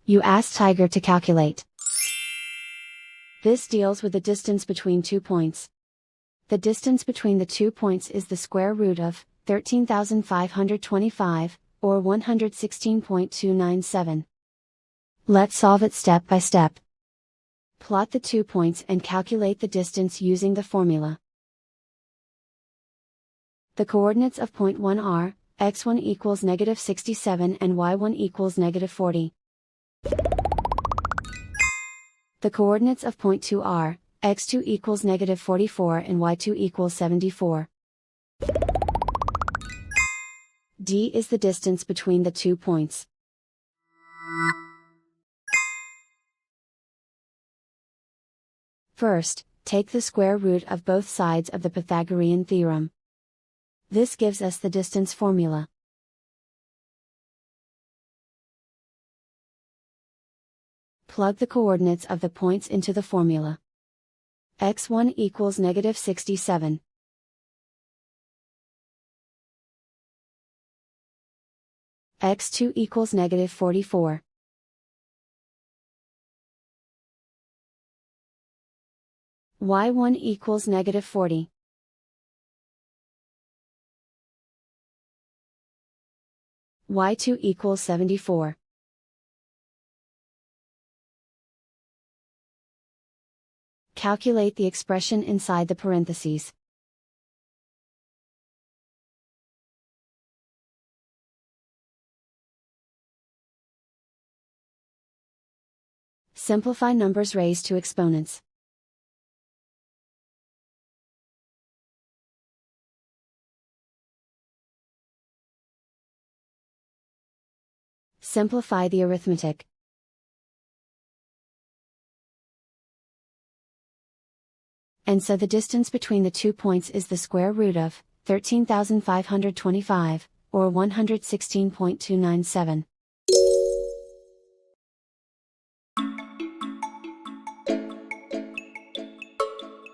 You ask Tiger to calculate. This deals with the distance between 2 points. The distance between the 2 points is the square root of 13,525, or 116.297. Let's solve it step by step. Plot the 2 points and calculate the distance using the formula. The coordinates of point 1 are, x1 equals negative 67 and y1 equals negative 40. The coordinates of point 2 are, x2 equals negative 44 and y2 equals 74. D is the distance between the 2 points. First, take the square root of both sides of the Pythagorean theorem. This gives us the distance formula. Plug the coordinates of the points into the formula. x1 equals negative 67. x2 equals negative 44. y1 equals negative 40. y2 equals 74. Calculate the expression inside the parentheses. Simplify numbers raised to exponents. Simplify the arithmetic. And so the distance between the 2 points is the square root of 13,525, or 116.297.